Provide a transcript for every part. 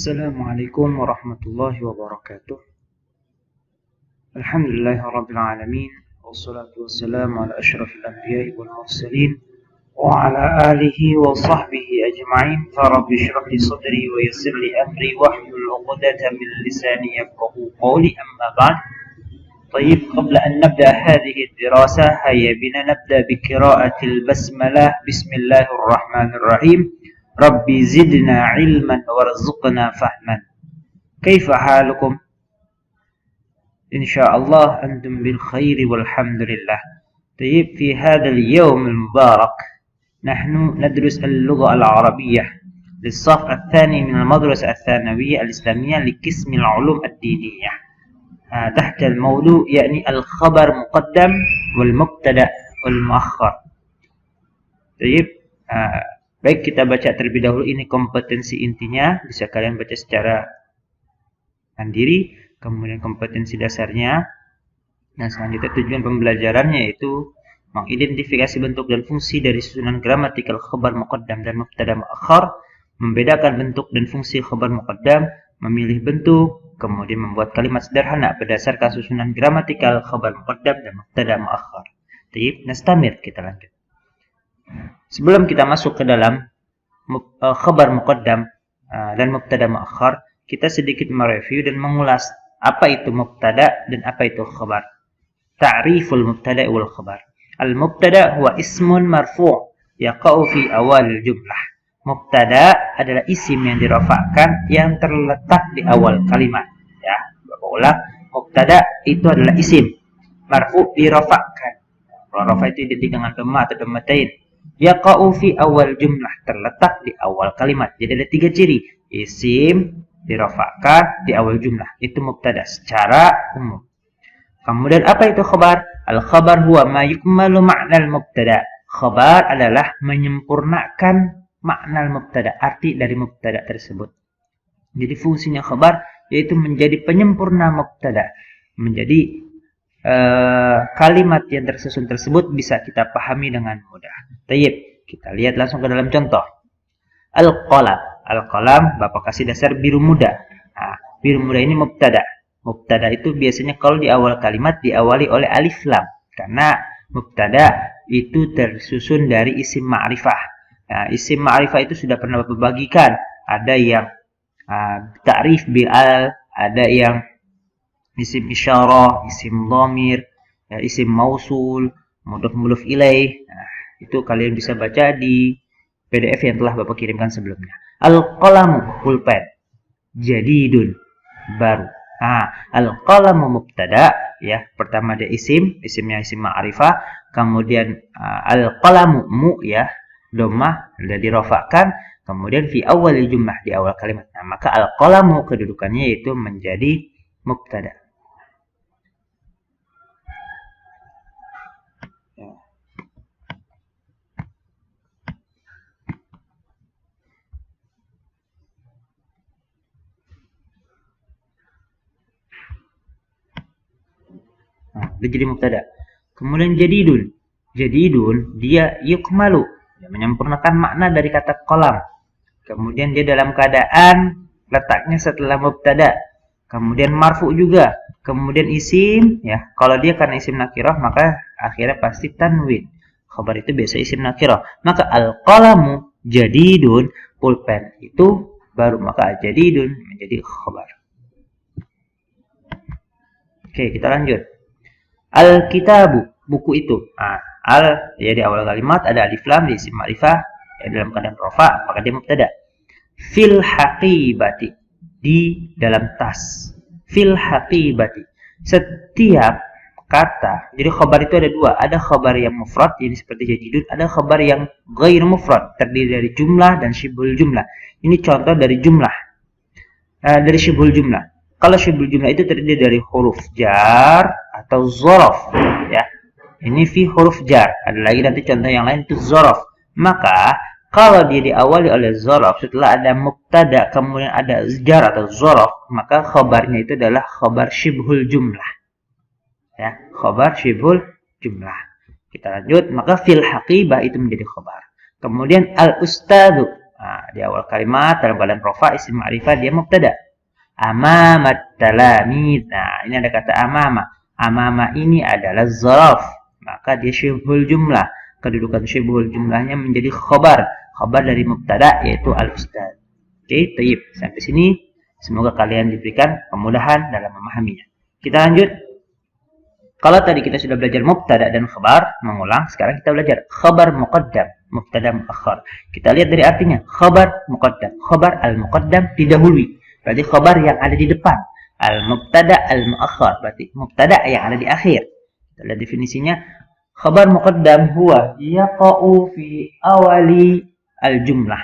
Assalamualaikum warahmatullahi wabarakatuh. Alhamdulillahirabbil alamin wassalatu wassalamu ala asyrafil anbiya'i wal mursalin wa ala alihi wa sahbihi ajma'in. Farabbi shrah li sadri wa yassir li amri wahlul 'uqdatam min lisani yafqahu qawli. Amma ba'd. طيب قبل أن نبدأ هذه الدراسة هيا بنا نبدأ بقراءة البسملة. بسم الله الرحمن الرحيم. ربي زدنا علما وارزقنا فهما. كيف حالكم؟ إن شاء الله أنتم بالخير والحمد لله. طيب في هذا اليوم المبارك نحن ندرس اللغة العربية للصف الثاني من المدرسة الثانوية الإسلامية لقسم العلوم الدينية تحت الموضوع يعني الخبر مقدم والمبتدأ والمؤخر. طيب baik, kita baca terlebih dahulu ini kompetensi intinya, bisa kalian baca secara mandiri, kemudian kompetensi dasarnya. Nah, selanjutnya tujuan pembelajarannya yaitu mengidentifikasi bentuk dan fungsi dari susunan gramatikal khabar muqaddam dan mubtada muakhar, membedakan bentuk dan fungsi khabar muqaddam, memilih bentuk, kemudian membuat kalimat sederhana berdasarkan susunan gramatikal khabar muqaddam dan mubtada muakhar. Baik, nastamir, kita lanjut. Sebelum kita masuk ke dalam khabar muqaddam dan mubtada muakhar, kita sedikit mereview dan mengulas apa itu mubtada dan apa itu khabar. Ta'riful mubtada wal khabar. Al-mubtada huwa ismun marfu' yaqa'u fi awal jumlah. Mubtada adalah isim yang dirafa'kan yang terletak di awal kalimat. Ya, Bapak ulang. Mubtada itu adalah isim marfu' dirafa'kan. Kalau rafa itu identik dengan dhamma atau dhammatain. Yaqa'u fi awal jumlah, terletak di awal kalimat. Jadi ada tiga ciri. Isim dirafa'kan di awal jumlah. Itu mubtada secara umum. Kemudian apa itu khabar? Al-khabar huwa ma yukmalu ma'nal mubtada. Khabar adalah menyempurnakan makna mubtada, arti dari mubtada tersebut. Jadi fungsinya khabar yaitu menjadi penyempurna mubtada. Menjadi kalimat yang tersusun tersebut bisa kita pahami dengan mudah. Tayyib, kita lihat langsung ke dalam contoh. Al-qalam. Al-qalam Bapak kasih dasar biru muda. Nah, biru muda ini mubtada. Mubtada itu biasanya kalau di awal kalimat diawali oleh alif lam, karena mubtada itu tersusun dari isim ma'rifah. Nah, isim ma'rifah itu sudah pernah Bapak bagikan. Ada yang ta'rif bil al, ada yang isim isyarah, isim dhamir, isim mausul, mudhaf ilaih. Nah, itu kalian bisa baca di PDF yang telah Bapak kirimkan sebelumnya. Al-qalamu pulpen, jadidun, baru. Nah, al-qalamu mubtada, ya, pertama dia isimnya isim ma'rifah, kemudian al-qalamu mu, ya, dhammah sudah dirafa'kan, kemudian fi awal jumlah, di awal kalimat. Nah, maka al-qalamu kedudukannya yaitu menjadi mubtada. Nah, dia jadi mubtada. Kemudian jadidun. Jadidun dia yukmalu, dia menyempurnakan makna dari kata qalam. Kemudian dia dalam keadaan letaknya setelah mubtada. Kemudian marfu juga. Kemudian isim, ya. Kalau dia karena isim nakirah maka akhirnya pasti tanwin. Khabar itu biasa isim nakirah. Maka al-qalamu jadidun, pulpen itu baru, maka jadidun menjadi khabar. Oke, kita lanjut. Al-kitabu, buku itu. Nah, al ya di awal kalimat ada alif lam di isim ma'rifah, ya, dalam keadaan rafa, maka dia mubtada. Fil haqibati, di dalam tas. Fil haqibati, setiap kata. Jadi khabar itu ada dua, ada khabar yang mufrad ini seperti jadidun, ada khabar yang ghair mufrad terdiri dari jumlah dan syibhul jumlah. Ini contoh dari jumlah, dari syibhul jumlah. Kalau syibhul jumlah itu terdiri dari huruf jar atau zorof, ya. Ini fi huruf jar. Ada lagi nanti contoh yang lain itu zorof. Maka kalau dia diawali oleh zorof, setelah ada mubtada kemudian ada jar atau zorof, maka khabarnya itu adalah khabar syibhul jumlah, ya, khabar syibhul jumlah. Kita lanjut. Maka fil haqibah itu menjadi khabar. Kemudian al-ustadu. Nah, di awal kalimat dalam keadaan rafa isim ma'rifah dia mubtada. Amamat talamid. Nah, ini ada kata amama. Amama ini adalah zaraf, maka dia syibhul jumlah. Kedudukan syibhul jumlahnya menjadi khabar. Khabar dari mubtada yaitu al-ustad. Oke, tayyib. Sampai sini semoga kalian diberikan kemudahan dalam memahaminya. Kita lanjut. Kalau tadi kita sudah belajar mubtada dan khabar, mengulang, sekarang kita belajar khabar muqaddam, mubtada muakhar. Kita lihat dari artinya, khabar muqaddam. Khabar al-muqaddam didahului. Berarti khabar yang ada di depan. Al-mubtada al-muakhar, berarti mubtada yang ada di akhir. Kita lihat definisinya. Khabar muqaddam huwa yaqa'u fi awali al-jumlah.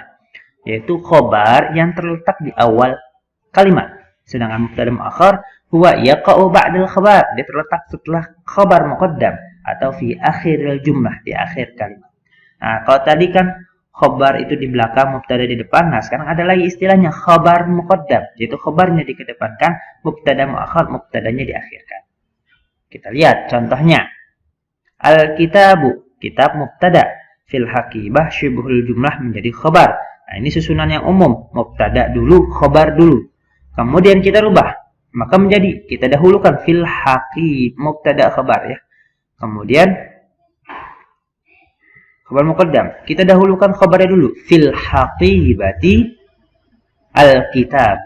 Yaitu khabar yang terletak di awal kalimat. Sedangkan mubtada muakhar huwa yaqa'u ba'dal khabar. Dia terletak setelah khabar muqaddam atau fi akhiril jumlah, di akhir kalimat. Nah, kalau tadi kan khabar itu di belakang, mubtada di depan. Nah, sekarang ada lagi istilahnya khabar muqaddam, yaitu khabarnya dikedepankan, mubtada muakhar, mubtadanya diakhirkan. Kita lihat contohnya. Al-kitabu, kitab mubtada, fil haqibah syibhul jumlah menjadi khabar. Nah, ini susunan yang umum, mubtada dulu, khabar dulu. Kemudian kita rubah, maka menjadi kita dahulukan fil haqib, mubtada khabar ya. Kemudian khabar muqaddam, kita dahulukan khabarnya dulu, fil haqibati al-kitab.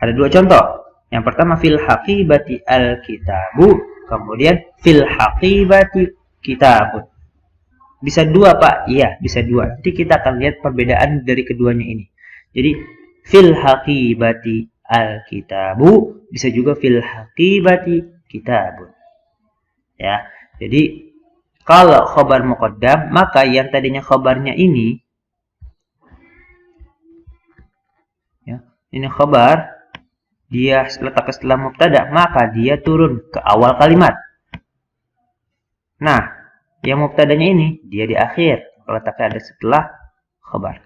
Ada dua contoh. Yang pertama fil haqibati al-kitabu, kemudian fil haqibati kitabun. Bisa dua, Pak? Iya, bisa dua. Nanti kita akan lihat perbedaan dari keduanya ini. Jadi fil haqibati al-kitabu, bisa juga fil haqibati kitabun. Ya. Jadi kalau khabar muqaddam, maka yang tadinya khabarnya ini ya, ini khabar, dia letak setelah mubtada, maka dia turun ke awal kalimat. Nah, yang mubtadanya ini dia di akhir, letaknya ada setelah khabar.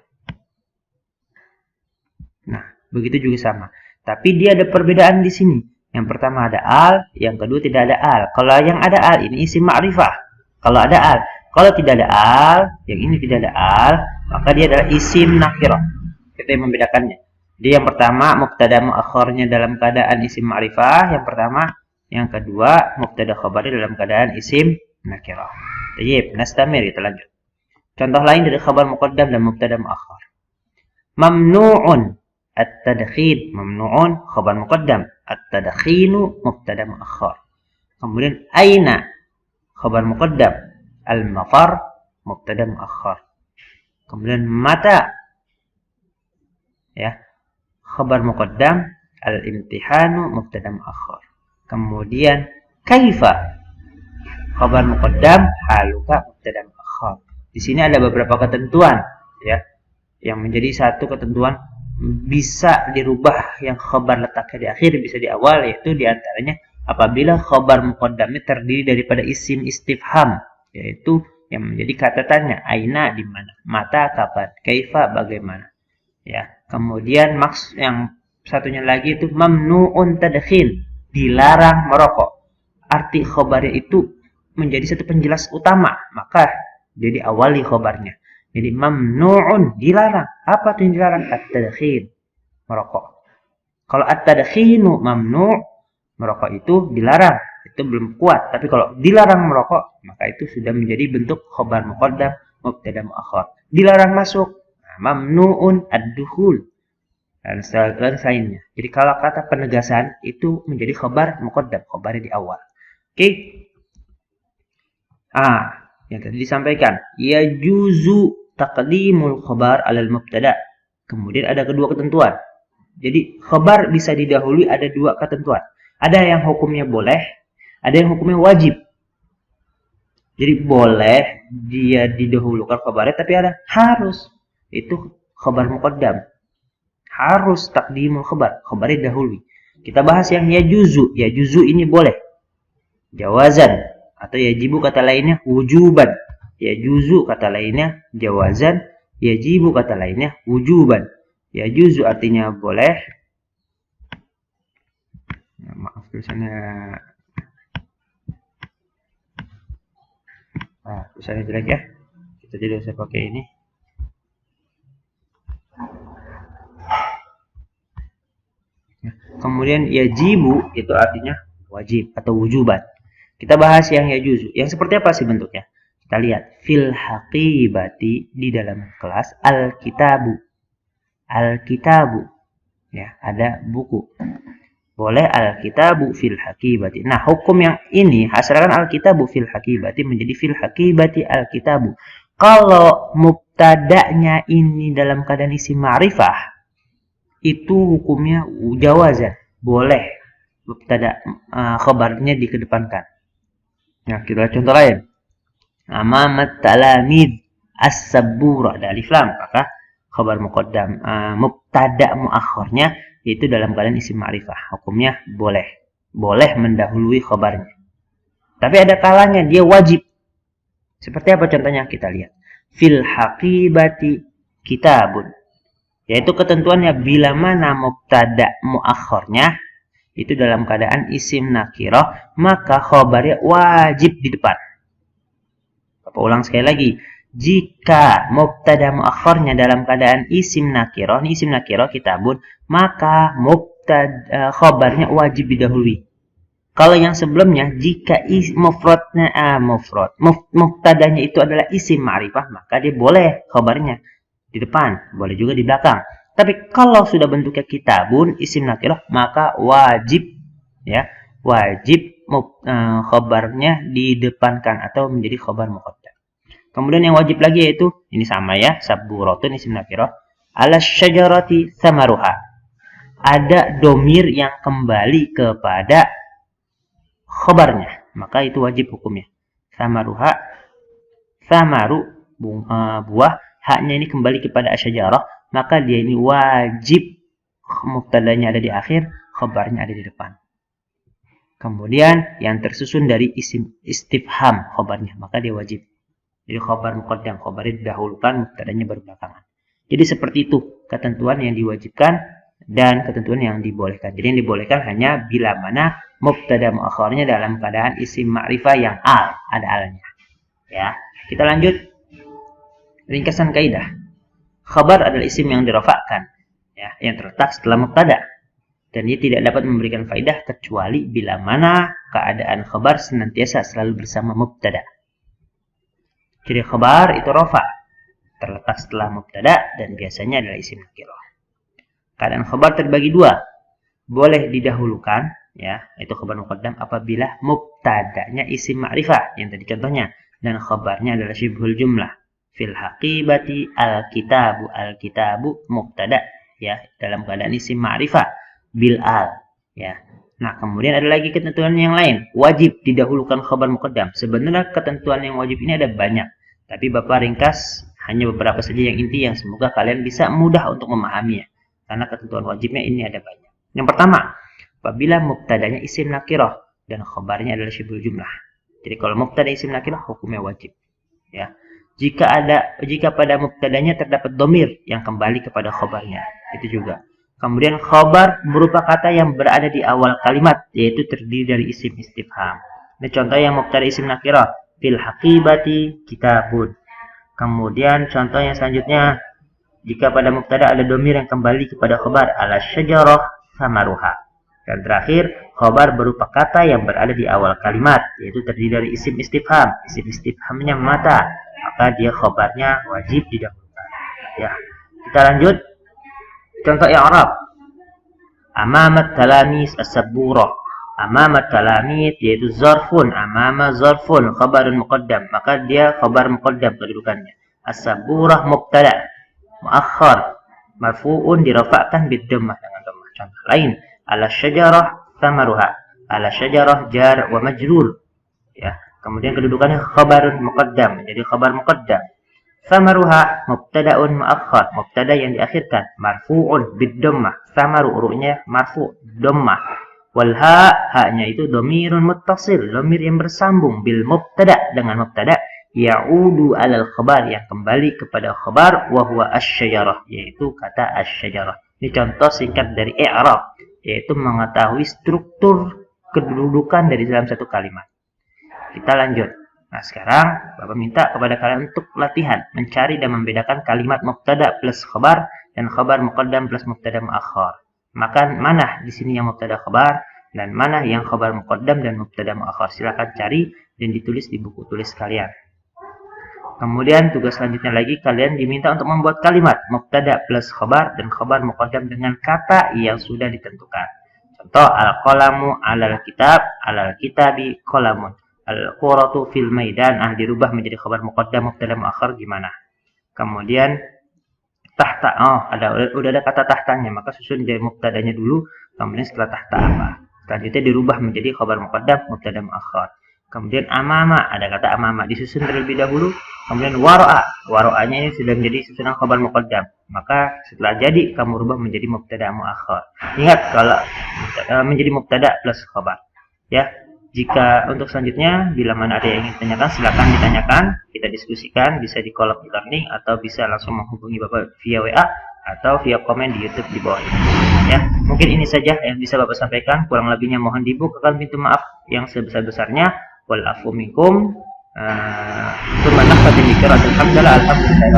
Nah, begitu juga sama. Tapi dia ada perbedaan di sini. Yang pertama ada al, yang kedua tidak ada al. Kalau yang ada al ini isim ma'rifah. Kalau ada al, kalau tidak ada al, yang ini tidak ada al, maka dia adalah isim nakirah. Kita yang membedakannya. Jadi yang pertama mubtada muakhirnya dalam keadaan isim ma'rifah, yang pertama, yang kedua mubtada khabarnya dalam keadaan isim nakirah. Tayyib, nastamir, kita lanjut. Contoh lain dari khabar muqaddam dan mubtada muakhir. Mamnu'un at-tadkhil, mamnu'un khabar muqaddam, at-tadkhinu mubtada muakhir. Kemudian aina khabar muqaddam, al-mafar mubtada muakhir. Kemudian mata ya, khabar muqaddam, al-imtihanu mubtada muakhir. Kemudian kaifa khabar muqaddam, haluka mubtada muakhir. Di sini ada beberapa ketentuan ya, yang menjadi satu ketentuan bisa dirubah yang khabar letaknya di akhir, bisa di awal, yaitu diantaranya apabila khabar muqaddamnya terdiri daripada isim istifham, yaitu yang menjadi kata tanya, aina di mana, mata kapan, kaifa bagaimana. Ya, kemudian yang satunya lagi itu mamnu'un tadkhil, dilarang merokok. Arti khabarnya itu menjadi satu penjelas utama, maka jadi awali khabarnya. Jadi mamnu'un, dilarang. Apa itu yang dilarang? At-tadkhil, merokok. Kalau at-tadkhinu mamnu', merokok itu dilarang, itu belum kuat. Tapi kalau dilarang merokok, maka itu sudah menjadi bentuk khabar muqaddam, mubtada muakhir. Dilarang masuk, nah, mamnu'un ad-dukhul, dan lainnya. Jadi kalau kata penegasan itu menjadi khabar muqaddam, khabarnya di awal. Oke. Yang tadi disampaikan, ya juzu taqdimul khabar alal mubtada. Kemudian ada kedua ketentuan. Jadi khabar bisa didahului, ada dua ketentuan. Ada yang hukumnya boleh, ada yang hukumnya wajib. Jadi boleh dia didahulukan khabarnya, tapi ada harus. Itu khabar muqaddam. Harus taqdimul khabar, khabarnya dahului. Kita bahas yang ya juzu. Ya juzu ini boleh. Jawazan. Atau yajibu kata lainnya wujuban. Ya juzu kata lainnya jawazan. Yajibu kata lainnya wujuban. Ya juzu artinya boleh. Ya, maaf tulisannya. Tulisannya jelek ya. Kita jadi saya pakai ini. Kemudian yajibu itu artinya wajib atau wujuban. Kita bahas yang yajuzu. Yang seperti apa sih bentuknya? Kita lihat fil haqibati di dalam kelas al-kitabu. Al-kitabu. Ya, ada buku. Boleh al-kitabu fil haqibati. Nah, hukum yang ini asalkan al-kitabu fil haqibati menjadi fil haqibati al-kitabu. Kalau mubtada'nya ini dalam keadaan isim ma'rifah, itu hukumnya jawazan, boleh mubtada khabarnya dikedepankan. Nah, kita contoh lain. Amamat talamid as-sabura ada alif lam, maka khabar muqaddam mubtada muakhirnya itu dalam keadaan isim ma'rifah. Hukumnya boleh. Boleh mendahului khabarnya. Tapi ada kalanya dia wajib. Seperti apa contohnya? Kita lihat. Fil haqibati kitabun. Yaitu ketentuannya bila mana mubtada muakhirnya itu dalam keadaan isim nakirah, maka khabarnya wajib di depan. Bapak ulang sekali lagi. Jika mubtada muakhirnya dalam keadaan isim nakirah, ini isim nakirah kitabun, maka mubtada khabarnya wajib didahului. Kalau yang sebelumnya, jika mubtadanya itu adalah isim ma'rifah, maka dia boleh khabarnya di depan, boleh juga di belakang. Tapi kalau sudah bentuknya kitabun, isim nakirah, maka wajib khabarnya didepankan atau menjadi khabar muqaddam. Kemudian yang wajib lagi yaitu ini sama ya, sabburatun isim nakirah, ala syajarati samaruha. Ada domir yang kembali kepada khabarnya, maka itu wajib hukumnya. Samaruha, samaru buah, haknya ini kembali kepada asyajarah, maka dia ini wajib mubtadanya ada di akhir, khabarnya ada di depan. Kemudian yang tersusun dari isim istifham khabarnya, maka dia wajib. Jadi khabar muqaddam, khabarnya didahulukan, mubtadanya baru belakangan. Jadi seperti itu ketentuan yang diwajibkan dan ketentuan yang dibolehkan. Jadi yang dibolehkan hanya bila mana mubtada muakhirnya dalam keadaan isim ma'rifah yang ada alnya. Ya, kita lanjut. Ringkasan kaidah. Khabar adalah isim yang dirafa'kan, ya, yang terletak setelah mubtada. Dan dia tidak dapat memberikan faidah kecuali bila mana keadaan khabar senantiasa selalu bersama mubtada. Jadi khabar itu rafa, terletak setelah mubtada dan biasanya adalah isim nakirah. Keadaan khabar terbagi dua. Boleh didahulukan, ya, itu khabar muqaddam apabila mubtadanya isim ma'rifah yang tadi contohnya dan khabarnya adalah syibhul jumlah. Fil haqibati al-kitabu mubtada, ya, dalam keadaan isim ma'rifah bil al, ya. Nah, kemudian ada lagi ketentuan yang lain, wajib didahulukan khabar muqaddam. Sebenarnya ketentuan yang wajib ini ada banyak, tapi Bapak ringkas hanya beberapa saja yang inti yang semoga kalian bisa mudah untuk memahaminya. Karena ketentuan wajibnya ini ada banyak. Yang pertama, apabila mubtadanya isim nakirah dan khabarnya adalah syibhul jumlah. Jadi kalau mubtada isim nakirah hukumnya wajib, ya. Jika pada mubtadanya terdapat domir yang kembali kepada khabarnya, itu juga. Kemudian khabar berupa kata yang berada di awal kalimat, yaitu terdiri dari isim istifham. Ini contoh yang mubtada isim nakirah, fil haqibati kitabun. Kemudian contoh yang selanjutnya, jika pada mubtada ada domir yang kembali kepada khabar, ala syajarah samaruha. Dan terakhir, khabar berupa kata yang berada di awal kalimat, yaitu terdiri dari isim istifham. Isim istifhamnya mata, maka dia khabarnya wajib didahulukan. Ya, kita lanjut. Contoh i'rab. Amamat talamis as-sabburah. Amamat talamid yaitu zarfun, amama zarfun, khabarun muqaddam, maka dia khabar muqaddam kedudukannya. As-sabburah mubtada muakhar marfu'un dirafa'kan bid-dhammah dengan dhammah. Contoh lain, ala syajarah samaruha. Ala syajarah jar wa majrur, ya. Kemudian kedudukannya khabarun muqaddam, jadi khabar muqaddam. Samaruha mubtada'un muakhar, mubtada yang diakhirkan, marfu'un bid-dhammah. Samaru urutnya marfu' dhammah. Wal ha-nya itu dhamirun muttasil, dhamir yang bersambung bil mubtada dengan mubtada, ya'udu 'alal khabar yang kembali kepada khabar wa huwa asy-syajarah, yaitu kata asy-syajarah. Ini contoh singkat dari i'rab, yaitu mengetahui struktur kedudukan dari dalam satu kalimat. Kita lanjut. Nah, sekarang Bapak minta kepada kalian untuk latihan mencari dan membedakan kalimat mubtada plus khabar dan khabar muqaddam plus mubtada muakhar. Maka mana di sini yang mubtada khabar dan mana yang khabar muqaddam dan mubtada muakhar. Silakan cari dan ditulis di buku tulis kalian. Kemudian tugas selanjutnya lagi, kalian diminta untuk membuat kalimat mubtada plus khabar dan khabar muqaddam dengan kata yang sudah ditentukan. Contoh, al-qalamu alal kitab, alal kitabi qalamun. Al-quratu fil maidan, dirubah menjadi khabar muqaddam mubtada muakhar gimana? Kemudian tahta, udah ada kata tahtanya, maka susun dari mubtadanya dulu, kemudian setelah tahta apa? Selanjutnya dirubah menjadi khabar muqaddam mubtada muakhar. Kemudian amama, ada kata amama, disusun terlebih dahulu. Kemudian waro'a, waro'anya ini sudah menjadi susunan khabar muqaddam. Maka setelah jadi, kamu rubah menjadi mubtada muakhar. Ingat, kalau menjadi mubtada plus khabar. Ya, jika untuk selanjutnya, bila mana ada yang ingin ditanyakan, silakan ditanyakan. Kita diskusikan, bisa di kolom e-learning, atau bisa langsung menghubungi Bapak via WA, atau via komen di YouTube di bawah ini. Ya, mungkin ini saja yang bisa Bapak sampaikan. Kurang lebihnya mohon dibukakan pintu maaf yang sebesar-besarnya. Wal afu minkum. Alhamdulillah, alhamdulillah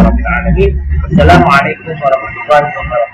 rabbil alamin. Wassalamualaikum warahmatullahi wabarakatuh.